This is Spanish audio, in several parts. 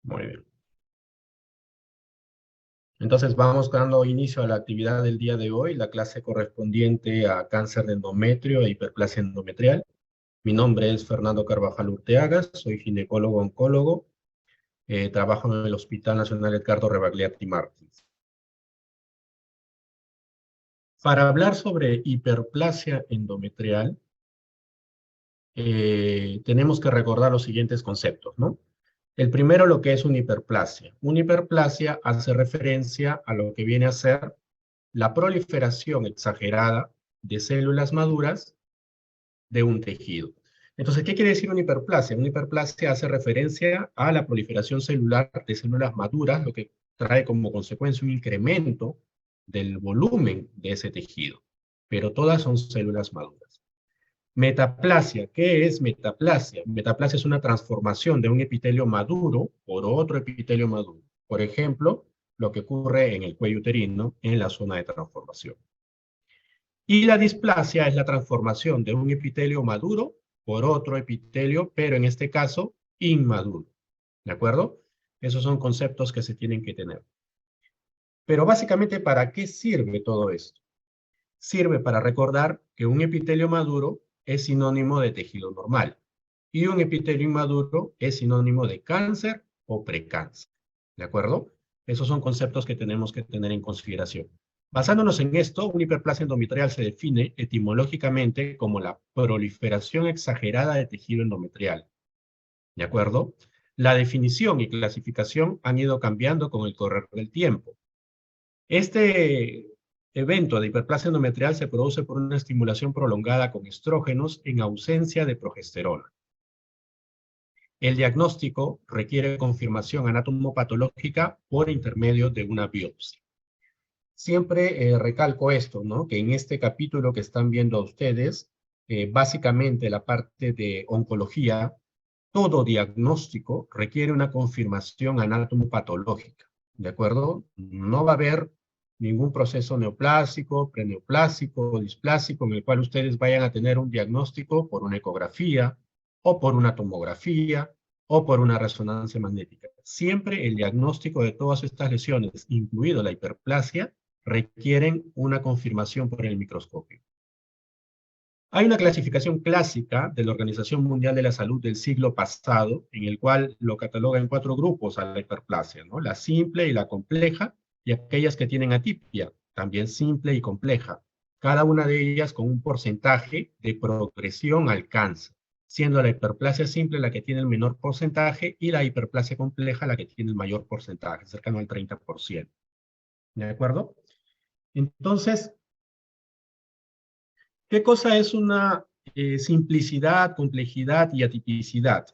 Muy bien. Entonces vamos dando inicio a la actividad del día de hoy, la clase correspondiente a cáncer de endometrio e hiperplasia endometrial. Mi nombre es Fernando Carvajal Urteaga, soy ginecólogo-oncólogo, trabajo en el Hospital Nacional Edgardo Rebagliati Martins. Para hablar sobre hiperplasia endometrial, tenemos que recordar los siguientes conceptos, ¿no? El primero, lo que es una hiperplasia. Una hiperplasia hace referencia a lo que viene a ser la proliferación exagerada de células maduras de un tejido. Entonces, ¿qué quiere decir una hiperplasia? Una hiperplasia hace referencia a la proliferación celular de células maduras, lo que trae como consecuencia un incremento del volumen de ese tejido, pero todas son células maduras. Metaplasia, ¿qué es metaplasia? Metaplasia es una transformación de un epitelio maduro por otro epitelio maduro. Por ejemplo, lo que ocurre en el cuello uterino en la zona de transformación. Y la displasia es la transformación de un epitelio maduro por otro epitelio, pero en este caso inmaduro. ¿De acuerdo? Esos son conceptos que se tienen que tener. Pero básicamente, ¿para qué sirve todo esto? Sirve para recordar que un epitelio maduro es sinónimo de tejido normal y un epitelio inmaduro es sinónimo de cáncer o precáncer. ¿De acuerdo? Esos son conceptos que tenemos que tener en consideración. Basándonos en esto, una hiperplasia endometrial se define etimológicamente como la proliferación exagerada de tejido endometrial. ¿De acuerdo? La definición y clasificación han ido cambiando con el correr del tiempo. Este evento de hiperplasia endometrial se produce por una estimulación prolongada con estrógenos en ausencia de progesterona. El diagnóstico requiere confirmación anatomopatológica por intermedio de una biopsia. Siempre recalco esto, ¿no? Que en este capítulo que están viendo ustedes, básicamente la parte de oncología, todo diagnóstico requiere una confirmación anatomopatológica, ¿de acuerdo? No va a haber ningún proceso neoplásico, preneoplásico o displásico en el cual ustedes vayan a tener un diagnóstico por una ecografía o por una tomografía o por una resonancia magnética. Siempre el diagnóstico de todas estas lesiones, incluido la hiperplasia, requieren una confirmación por el microscopio. Hay una clasificación clásica de la Organización Mundial de la Salud del siglo pasado, en el cual lo cataloga en 4 grupos a la hiperplasia, ¿no? La simple y la compleja, y aquellas que tienen atipia, también simple y compleja. Cada una de ellas con un porcentaje de progresión al cáncer, siendo la hiperplasia simple la que tiene el menor porcentaje y la hiperplasia compleja la que tiene el mayor porcentaje, cercano al 30%. ¿De acuerdo? Entonces, ¿qué cosa es una simplicidad, complejidad y atipicidad?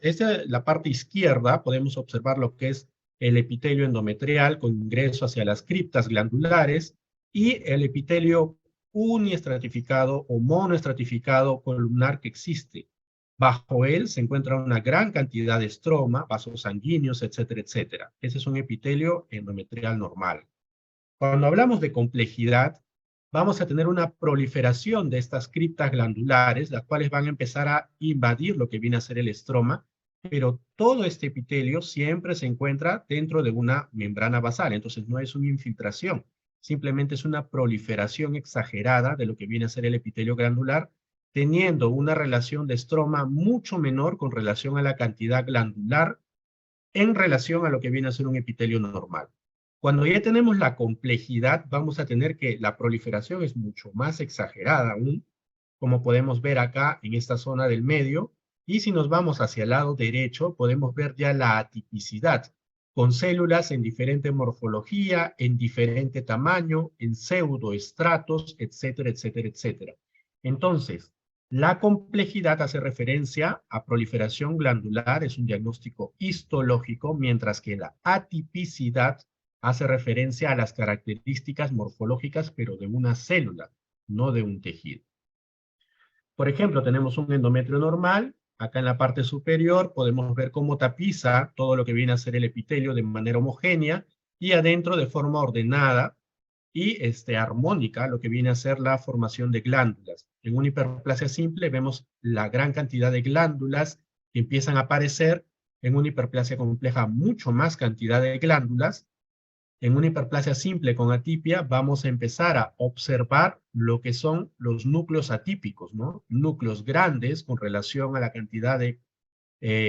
La parte izquierda podemos observar lo que es el epitelio endometrial con ingreso hacia las criptas glandulares y el epitelio uniestratificado o monoestratificado columnar que existe. Bajo él se encuentra una gran cantidad de estroma, vasos sanguíneos, etcétera, etcétera. Ese es un epitelio endometrial normal. Cuando hablamos de complejidad, vamos a tener una proliferación de estas criptas glandulares, las cuales van a empezar a invadir lo que viene a ser el estroma, pero todo este epitelio siempre se encuentra dentro de una membrana basal, entonces no es una infiltración, simplemente es una proliferación exagerada de lo que viene a ser el epitelio glandular, teniendo una relación de estroma mucho menor con relación a la cantidad glandular en relación a lo que viene a ser un epitelio normal. Cuando ya tenemos la complejidad, vamos a tener que la proliferación es mucho más exagerada aún, como podemos ver acá en esta zona del medio, y si nos vamos hacia el lado derecho, podemos ver ya la atipicidad, con células en diferente morfología, en diferente tamaño, en pseudoestratos, etcétera, etcétera, etcétera. Entonces, la complejidad hace referencia a proliferación glandular, es un diagnóstico histológico, mientras que la atipicidad hace referencia a las características morfológicas, pero de una célula, no de un tejido. Por ejemplo, tenemos un endometrio normal. Acá en la parte superior podemos ver cómo tapiza todo lo que viene a ser el epitelio de manera homogénea y adentro de forma ordenada y armónica lo que viene a ser la formación de glándulas. En una hiperplasia simple vemos la gran cantidad de glándulas que empiezan a aparecer En una hiperplasia compleja, mucho más cantidad de glándulas. En una hiperplasia simple con atipia, vamos a empezar a observar lo que son los núcleos atípicos, ¿no? Núcleos grandes con relación a la cantidad de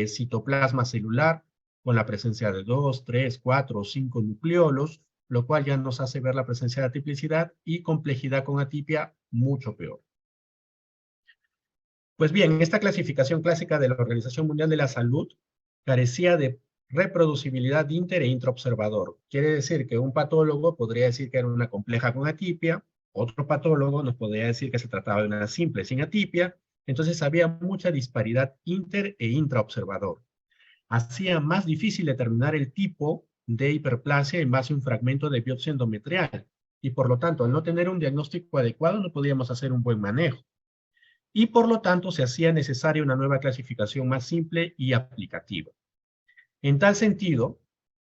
citoplasma celular, con la presencia de 2, 3, 4 o 5 nucleolos, lo cual ya nos hace ver la presencia de atipicidad y complejidad con atipia mucho peor. Pues bien, esta clasificación clásica de la Organización Mundial de la Salud carecía de reproducibilidad inter e intraobservador. Quiere decir que un patólogo podría decir que era una compleja con atipia, otro patólogo nos podría decir que se trataba de una simple sin atipia, entonces había mucha disparidad inter e intraobservador. Hacía más difícil determinar el tipo de hiperplasia en base a un fragmento de biopsia endometrial, y por lo tanto, al no tener un diagnóstico adecuado, no podíamos hacer un buen manejo. Y por lo tanto, se hacía necesaria una nueva clasificación más simple y aplicativa. En tal sentido,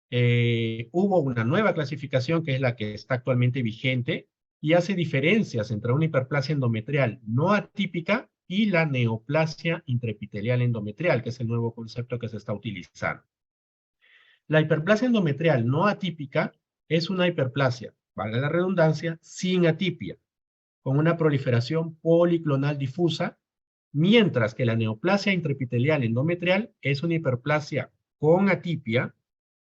hubo una nueva clasificación que es la que está actualmente vigente y hace diferencias entre una hiperplasia endometrial no atípica y la neoplasia intraepitelial endometrial, que es el nuevo concepto que se está utilizando. La hiperplasia endometrial no atípica es una hiperplasia, valga la redundancia, sin atipia, con una proliferación policlonal difusa, mientras que la neoplasia intraepitelial endometrial es una hiperplasia con atipia,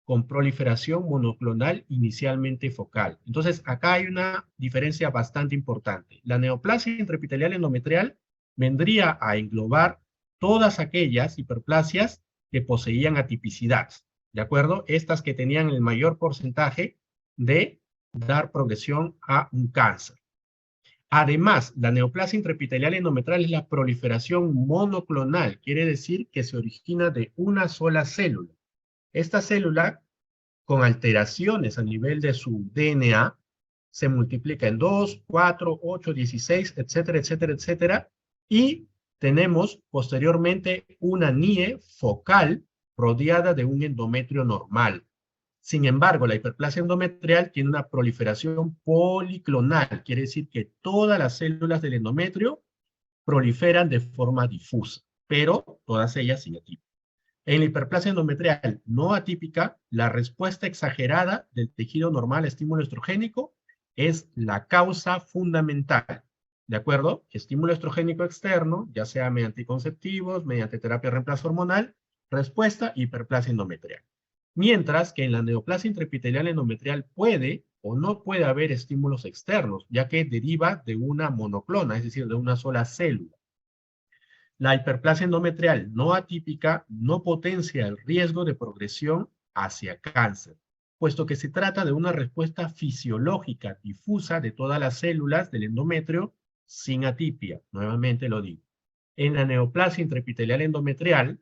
con proliferación monoclonal inicialmente focal. Entonces, acá hay una diferencia bastante importante. La neoplasia intraepitelial endometrial vendría a englobar todas aquellas hiperplasias que poseían atipicidad, ¿de acuerdo? Estas que tenían el mayor porcentaje de dar progresión a un cáncer. Además, la neoplasia intraepitelial endometrial es la proliferación monoclonal, quiere decir que se origina de una sola célula. Esta célula, con alteraciones a nivel de su DNA, se multiplica en 2, 4, 8, 16, etcétera, etcétera, etcétera, y tenemos posteriormente una NIE focal rodeada de un endometrio normal. Sin embargo, la hiperplasia endometrial tiene una proliferación policlonal, quiere decir que todas las células del endometrio proliferan de forma difusa, pero todas ellas sin atipia. En la hiperplasia endometrial no atípica, la respuesta exagerada del tejido normal a estímulo estrogénico es la causa fundamental. ¿De acuerdo? Estímulo estrogénico externo, ya sea mediante anticonceptivos, mediante terapia de reemplazo hormonal, respuesta hiperplasia endometrial. Mientras que en la neoplasia intraepitelial endometrial puede o no puede haber estímulos externos, ya que deriva de una monoclona, es decir, de una sola célula. La hiperplasia endometrial no atípica no potencia el riesgo de progresión hacia cáncer, puesto que se trata de una respuesta fisiológica difusa de todas las células del endometrio sin atipia, nuevamente lo digo. En la neoplasia intraepitelial endometrial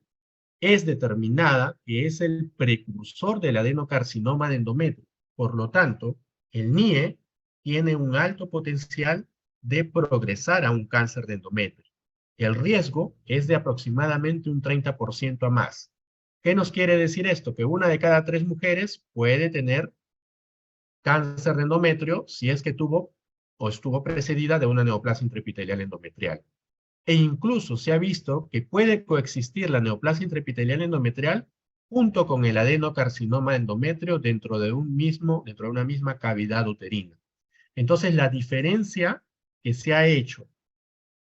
es determinada que es el precursor del adenocarcinoma de endometrio. Por lo tanto, el NIE tiene un alto potencial de progresar a un cáncer de endometrio. El riesgo es de aproximadamente un 30% a más. ¿Qué nos quiere decir esto? Que una de cada 3 mujeres puede tener cáncer de endometrio si es que tuvo o estuvo precedida de una neoplasia intraepitelial endometrial. E incluso se ha visto que puede coexistir la neoplasia intraepitelial endometrial junto con el adenocarcinoma endometrio dentro de una misma cavidad uterina. Entonces, la diferencia que se ha hecho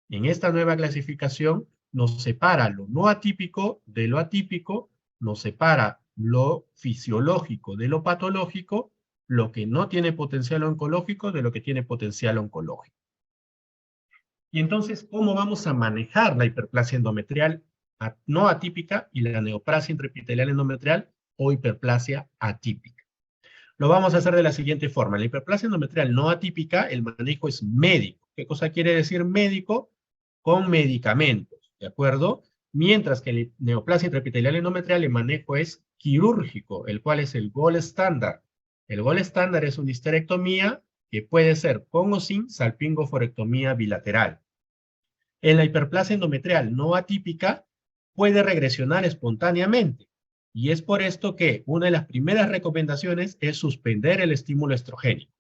en esta nueva clasificación nos separa lo no atípico de lo atípico, nos separa lo fisiológico de lo patológico, lo que no tiene potencial oncológico de lo que tiene potencial oncológico. Y entonces, ¿cómo vamos a manejar la hiperplasia endometrial no atípica y la neoplasia intraepitelial endometrial o hiperplasia atípica? Lo vamos a hacer de la siguiente forma. La hiperplasia endometrial no atípica, el manejo es médico. ¿Qué cosa quiere decir médico? Con medicamentos, ¿de acuerdo? Mientras que la neoplasia intraepitelial endometrial, el manejo es quirúrgico, el cual es el gold estándar. El gold estándar es una histerectomía que puede ser con o sin salpingoforectomía bilateral. En la hiperplasia endometrial no atípica puede regresionar espontáneamente. Y es por esto que una de las primeras recomendaciones es suspender el estímulo estrogénico.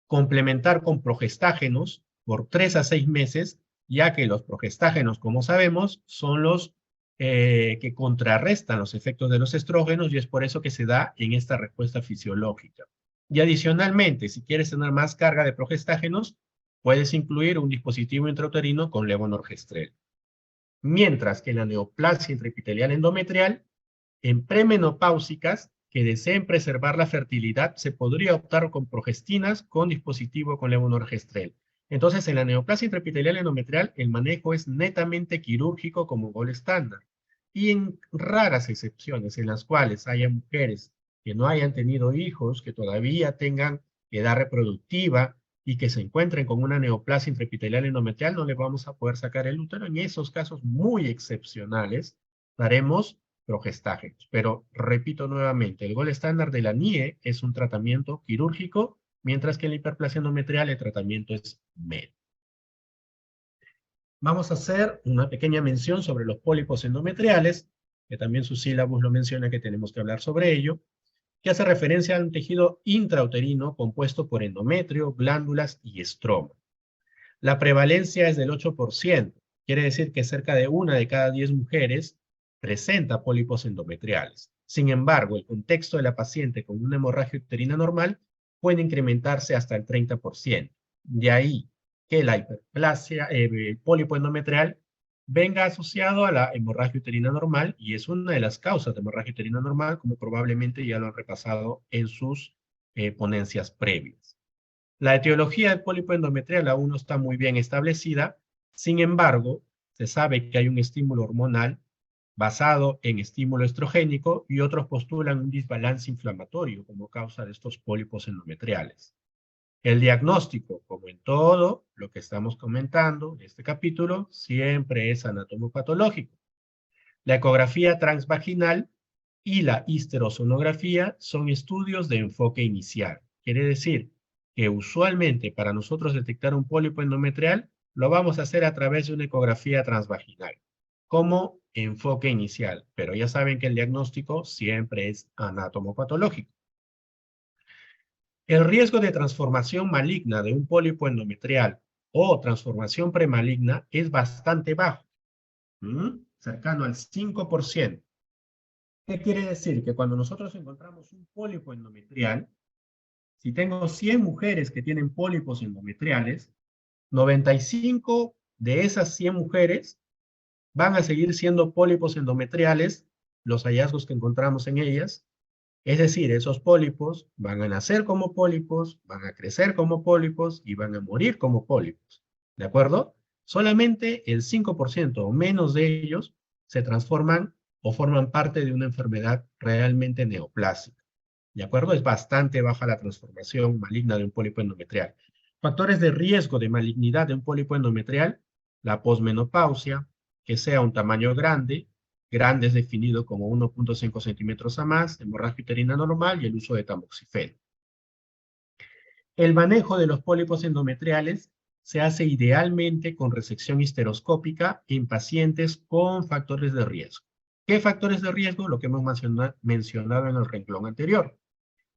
Complementar con progestágenos por 3 a 6 meses, ya que los progestágenos, como sabemos, son los que contrarrestan los efectos de los estrógenos y es por eso que se da en esta respuesta fisiológica. Y adicionalmente, si quieres tener más carga de progestágenos, puedes incluir un dispositivo intrauterino con levonorgestrel. Mientras que en la neoplasia intraepitelial endometrial, en premenopáusicas que deseen preservar la fertilidad, se podría optar con progestinas con dispositivo con levonorgestrel. Entonces, en la neoplasia intraepitelial endometrial, el manejo es netamente quirúrgico como gol estándar. Y en raras excepciones en las cuales haya mujeres que no hayan tenido hijos, que todavía tengan edad reproductiva y que se encuentren con una neoplasia intraepitelial endometrial, no les vamos a poder sacar el útero. En esos casos muy excepcionales, daremos progestágenos. Pero repito nuevamente, el gol estándar de la NIE es un tratamiento quirúrgico, mientras que en la hiperplasia endometrial el tratamiento es médico. Vamos a hacer una pequeña mención sobre los pólipos endometriales, que también su sílabus lo menciona que tenemos que hablar sobre ello, que hace referencia a un tejido intrauterino compuesto por endometrio, glándulas y estroma. La prevalencia es del 8%, quiere decir que cerca de 1 de cada 10 mujeres presenta pólipos endometriales. Sin embargo, el contexto de la paciente con una hemorragia uterina normal puede incrementarse hasta el 30%. De ahí que la hiperplasia, el pólipo endometrial venga asociado a la hemorragia uterina normal y es una de las causas de hemorragia uterina normal, como probablemente ya lo han repasado en sus ponencias previas. La etiología del pólipo endometrial aún no está muy bien establecida, sin embargo, se sabe que hay un estímulo hormonal basado en estímulo estrogénico y otros postulan un desbalance inflamatorio como causa de estos pólipos endometriales. El diagnóstico, como en todo lo que estamos comentando en este capítulo, siempre es anatomopatológico. La ecografía transvaginal y la histerosonografía son estudios de enfoque inicial. Quiere decir que usualmente para nosotros detectar un pólipo endometrial lo vamos a hacer a través de una ecografía transvaginal como enfoque inicial, pero ya saben que el diagnóstico siempre es anatomopatológico. El riesgo de transformación maligna de un pólipo endometrial o transformación premaligna es bastante bajo, cercano al 5%. ¿Qué quiere decir? Que cuando nosotros encontramos un pólipo endometrial, si tengo 100 mujeres que tienen pólipos endometriales, 95 de esas 100 mujeres van a seguir siendo pólipos endometriales, los hallazgos que encontramos en ellas. Es decir, esos pólipos van a nacer como pólipos, van a crecer como pólipos y van a morir como pólipos. ¿De acuerdo? Solamente el 5% o menos de ellos se transforman o forman parte de una enfermedad realmente neoplásica. ¿De acuerdo? Es bastante baja la transformación maligna de un pólipo endometrial. Factores de riesgo de malignidad de un pólipo endometrial: la posmenopausia, que sea un tamaño grande es definido como 1.5 centímetros a más, hemorragia uterina normal y el uso de tamoxifeno. El manejo de los pólipos endometriales se hace idealmente con resección histeroscópica en pacientes con factores de riesgo. ¿Qué factores de riesgo? Lo que hemos mencionado en el renglón anterior.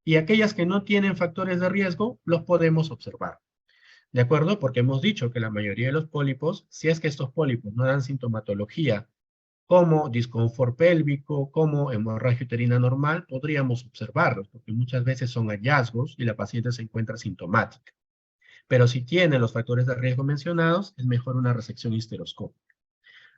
Y aquellas que no tienen factores de riesgo, los podemos observar. ¿De acuerdo? Porque hemos dicho que la mayoría de los pólipos, si es que estos pólipos no dan sintomatología como disconfort pélvico, como hemorragia uterina normal, podríamos observarlos, porque muchas veces son hallazgos y la paciente se encuentra sintomática. Pero si tiene los factores de riesgo mencionados, es mejor una resección histeroscópica.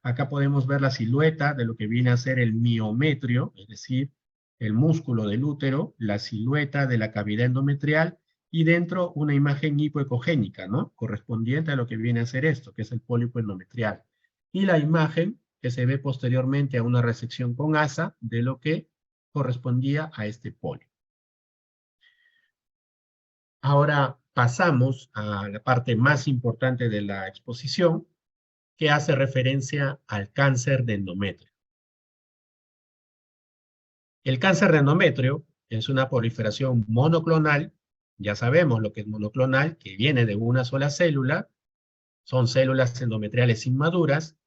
Acá podemos ver la silueta de lo que viene a ser el miometrio, es decir, el músculo del útero, la silueta de la cavidad endometrial y dentro una imagen hipoecogénica, ¿no? Correspondiente a lo que viene a ser esto, que es el pólipo endometrial. Y la imagen que se ve posteriormente a una resección con asa de lo que correspondía a este pólipo. Ahora pasamos a la parte más importante de la exposición, que hace referencia al cáncer de endometrio. El cáncer de endometrio es una proliferación monoclonal, ya sabemos lo que es monoclonal, que viene de una sola célula, son células endometriales inmaduras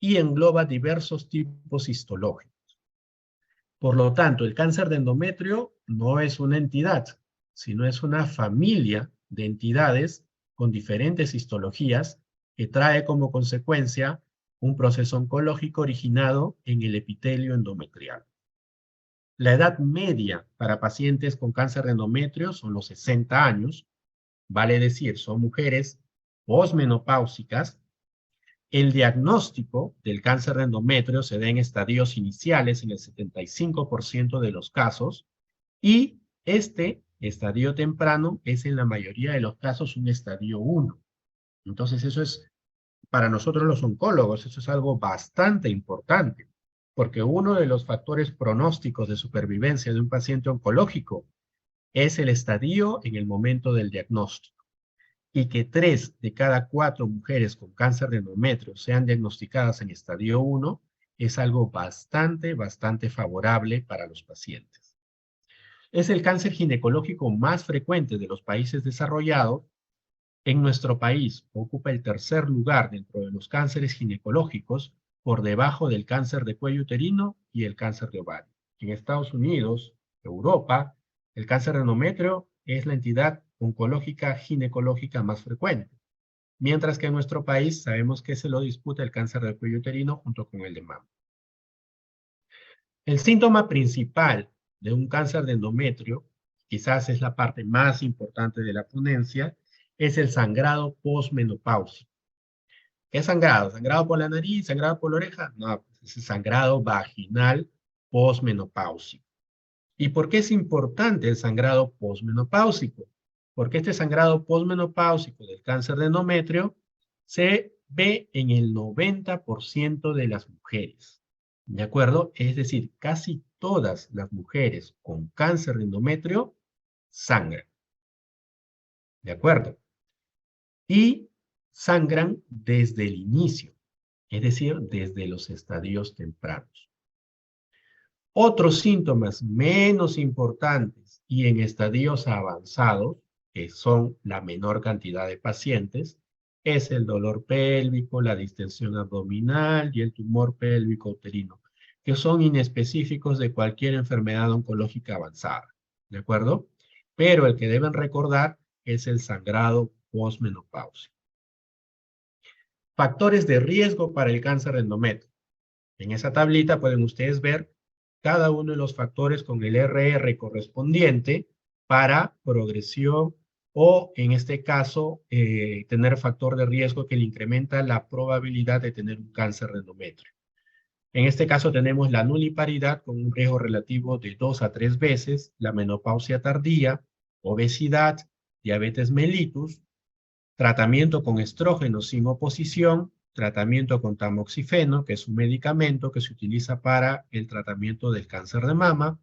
y engloba diversos tipos histológicos. Por lo tanto, el cáncer de endometrio no es una entidad, sino es una familia de entidades con diferentes histologías que trae como consecuencia un proceso oncológico originado en el epitelio endometrial. La edad media para pacientes con cáncer de endometrio son los 60 años, vale decir, son mujeres posmenopáusicas. El diagnóstico del cáncer de endometrio se da en estadios iniciales en el 75% de los casos y este estadio temprano es en la mayoría de los casos un estadio 1. Entonces eso es, para nosotros los oncólogos, eso es algo bastante importante, porque uno de los factores pronósticos de supervivencia de un paciente oncológico es el estadio en el momento del diagnóstico. Y que 3 de cada 4 mujeres con cáncer de endometrio sean diagnosticadas en estadio 1 es algo bastante favorable para los pacientes. Es el cáncer ginecológico más frecuente de los países desarrollados. En nuestro país ocupa el tercer lugar dentro de los cánceres ginecológicos por debajo del cáncer de cuello uterino y el cáncer de ovario. En Estados Unidos, Europa, el cáncer de endometrio es la entidad oncológica ginecológica más frecuente, mientras que en nuestro país sabemos que se lo disputa el cáncer de cuello uterino junto con el de mama. El síntoma principal de un cáncer de endometrio, quizás es la parte más importante de la ponencia, es el sangrado posmenopáusico. ¿Qué sangrado? ¿Sangrado por la nariz? ¿Sangrado por la oreja? No, es el sangrado vaginal posmenopáusico. ¿Y por qué es importante el sangrado posmenopáusico? Porque este sangrado posmenopáusico del cáncer de endometrio se ve en el 90% de las mujeres. ¿De acuerdo? Es decir, casi todas las mujeres con cáncer de endometrio sangran. ¿De acuerdo? Y sangran desde el inicio, es decir, desde los estadios tempranos. Otros síntomas menos importantes y en estadios avanzados, que son la menor cantidad de pacientes, es el dolor pélvico, la distensión abdominal y el tumor pélvico uterino, que son inespecíficos de cualquier enfermedad oncológica avanzada, ¿de acuerdo? Pero el que deben recordar es el sangrado posmenopáusico. Factores de riesgo para el cáncer de endometrio. En esa tablita pueden ustedes ver cada uno de los factores con el RR correspondiente para progresión o, en este caso, tener factor de riesgo que le incrementa la probabilidad de tener un cáncer de endometrio. En este caso tenemos la nuliparidad con un riesgo relativo de 2 a 3 veces, la menopausia tardía, obesidad, diabetes mellitus, tratamiento con estrógenos sin oposición, tratamiento con tamoxifeno, que es un medicamento que se utiliza para el tratamiento del cáncer de mama,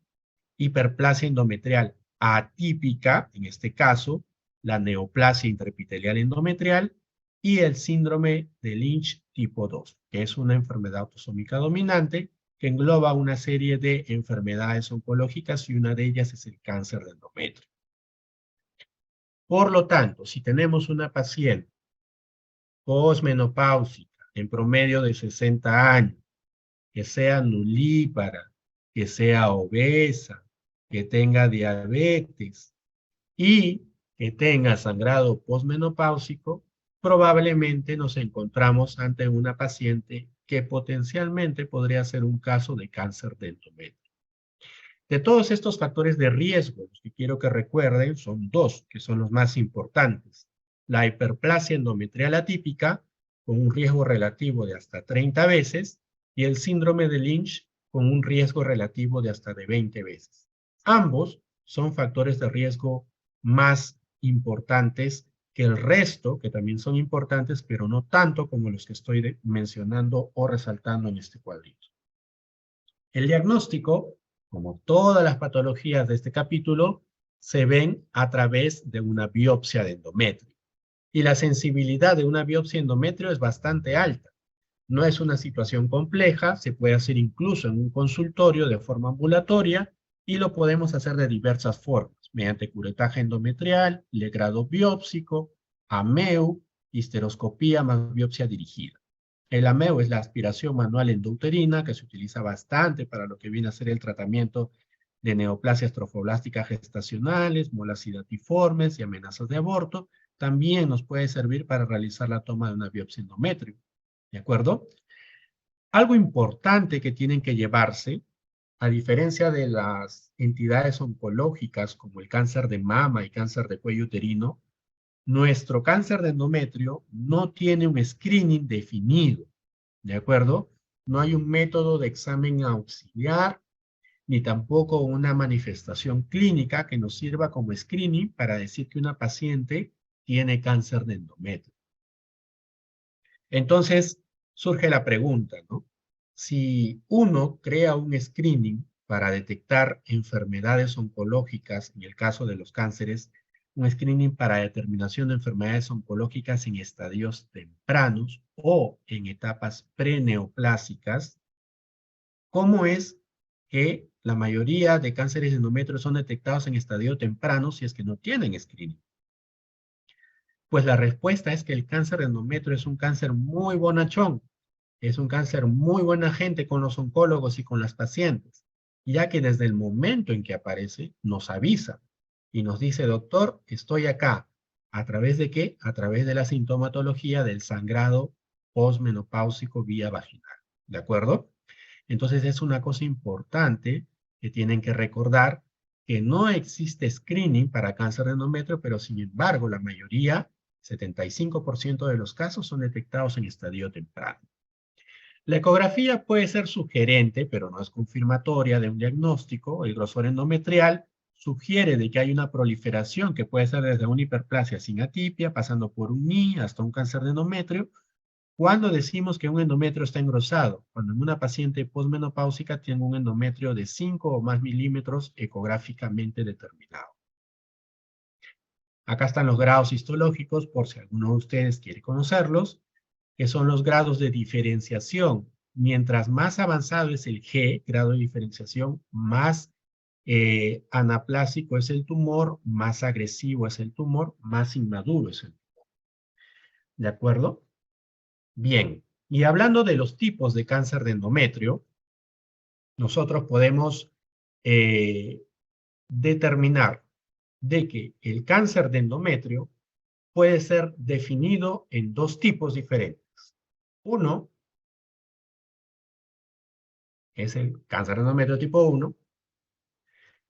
hiperplasia endometrial atípica, en este caso, la neoplasia intraepitelial endometrial, y el síndrome de Lynch tipo 2, que es una enfermedad autosómica dominante que engloba una serie de enfermedades oncológicas y una de ellas es el cáncer de endometrio. Por lo tanto, si tenemos una paciente posmenopáusica en promedio de 60 años, que sea nulípara, que sea obesa, que tenga diabetes y que tenga sangrado posmenopáusico, probablemente nos encontramos ante una paciente que potencialmente podría ser un caso de cáncer de endometrio. De todos estos factores de riesgo, los que quiero que recuerden son dos, que son los más importantes. La hiperplasia endometrial atípica, con un riesgo relativo de hasta 30 veces, y el síndrome de Lynch, con un riesgo relativo de hasta de 20 veces. Ambos son factores de riesgo más importantes que el resto, que también son importantes, pero no tanto como los que estoy mencionando o resaltando en este cuadrito. El diagnóstico, como todas las patologías de este capítulo, se ven a través de una biopsia de endometrio. Y la sensibilidad de una biopsia de endometrio es bastante alta. No es una situación compleja, se puede hacer incluso en un consultorio de forma ambulatoria y lo podemos hacer de diversas formas, mediante curetaje endometrial, legrado biópsico, AMEU, histeroscopía más biopsia dirigida. El AMEU es la aspiración manual endouterina que se utiliza bastante para lo que viene a ser el tratamiento de neoplasias trofoblásticas gestacionales, molacidatiformes y amenazas de aborto. También nos puede servir para realizar la toma de una biopsia endometrio. ¿De acuerdo? Algo importante que tienen que llevarse, a diferencia de las entidades oncológicas como el cáncer de mama y cáncer de cuello uterino, nuestro cáncer de endometrio no tiene un screening definido, ¿de acuerdo? No hay un método de examen auxiliar, ni tampoco una manifestación clínica que nos sirva como screening para decir que una paciente tiene cáncer de endometrio. Entonces, surge la pregunta, ¿no? Si uno crea un screening para detectar enfermedades oncológicas, en el caso de los cánceres, un screening para determinación de enfermedades oncológicas en estadios tempranos o en etapas preneoplásicas, ¿cómo es que la mayoría de cánceres de endometrio son detectados en estadio temprano si es que no tienen screening? Pues la respuesta es que el cáncer de endometrio es un cáncer muy bonachón, es un cáncer muy buena gente con los oncólogos y con las pacientes, ya que desde el momento en que aparece nos avisa y nos dice, doctor, estoy acá. ¿A través de qué? A través de la sintomatología del sangrado posmenopáusico vía vaginal. ¿De acuerdo? Entonces es una cosa importante que tienen que recordar que no existe screening para cáncer de endometrio, pero sin embargo la mayoría, 75% de los casos son detectados en estadio temprano. La ecografía puede ser sugerente, pero no es confirmatoria de un diagnóstico. El grosor endometrial sugiere de que hay una proliferación que puede ser desde una hiperplasia sin atipia, pasando por un NI hasta un cáncer de endometrio. ¿Cuándo decimos que un endometrio está engrosado? Cuando en una paciente posmenopáusica tiene un endometrio de 5 o más milímetros ecográficamente determinado. Acá están los grados histológicos, por si alguno de ustedes quiere conocerlos, que son los grados de diferenciación. Mientras más avanzado es el G, grado de diferenciación, más anaplásico es el tumor, más agresivo es el tumor, más inmaduro es el tumor. ¿De acuerdo? Bien, y hablando de los tipos de cáncer de endometrio, nosotros podemos determinar de que el cáncer de endometrio puede ser definido en dos tipos diferentes. Uno es el cáncer de endometrio tipo 1,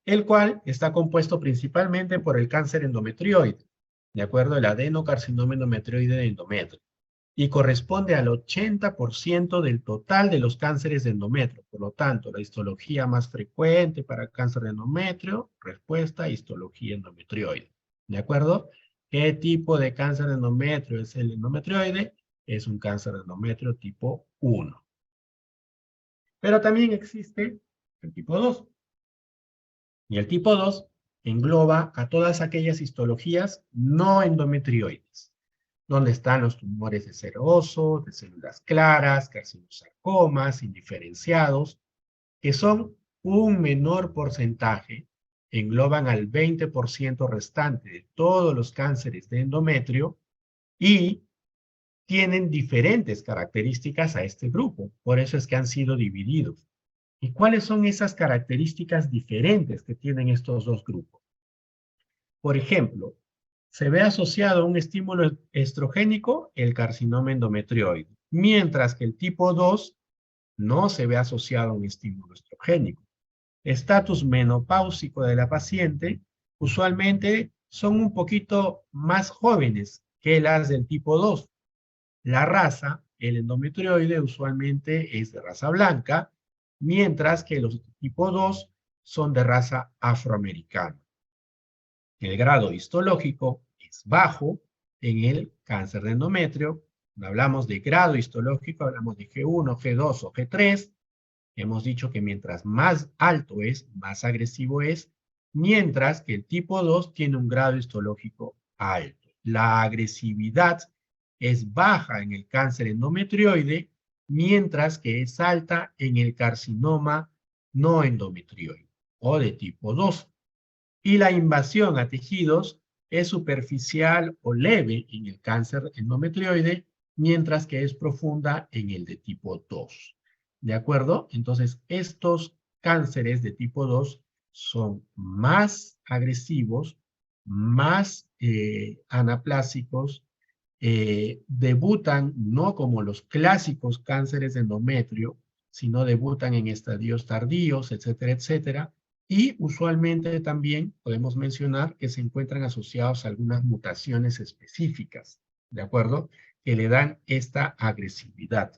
el cual está compuesto principalmente por el cáncer endometrioide, de acuerdo al adenocarcinoma endometrioide de endometrio, y corresponde al 80% del total de los cánceres de endometrio. Por lo tanto, la histología más frecuente para el cáncer de endometrio, respuesta, histología endometrioide. ¿De acuerdo? ¿Qué tipo de cáncer de endometrio es el endometrioide? Es un cáncer de endometrio tipo 1. Pero también existe el tipo 2. Y el tipo 2 engloba a todas aquellas histologías no endometrioides, donde están los tumores de cero oso, de células claras, carcinosarcomas, indiferenciados, que son un menor porcentaje, engloban al 20% restante de todos los cánceres de endometrio y tienen diferentes características a este grupo. Por eso es que han sido divididos. ¿Y cuáles son esas características diferentes que tienen estos dos grupos? Por ejemplo, se ve asociado a un estímulo estrogénico el carcinoma endometrioide, mientras que el tipo 2 no se ve asociado a un estímulo estrogénico. Estatus menopáusico de la paciente usualmente son un poquito más jóvenes que las del tipo 2. La raza, el endometrioide, usualmente es de raza blanca, mientras que los tipo 2 son de raza afroamericana. El grado histológico es bajo en el cáncer de endometrio. Cuando hablamos de grado histológico, hablamos de G1, G2 o G3. Hemos dicho que mientras más alto es, más agresivo es, mientras que el tipo 2 tiene un grado histológico alto. La agresividad es baja en el cáncer endometrioide, mientras que es alta en el carcinoma no endometrioide o de tipo 2. Y la invasión a tejidos es superficial o leve en el cáncer endometrioide, mientras que es profunda en el de tipo 2. ¿De acuerdo? Entonces, estos cánceres de tipo 2 son más agresivos, más anaplásicos debutan no como los clásicos cánceres de endometrio, sino debutan en estadios tardíos, etcétera, etcétera. Y usualmente también podemos mencionar que se encuentran asociados a algunas mutaciones específicas, ¿de acuerdo? Que le dan esta agresividad.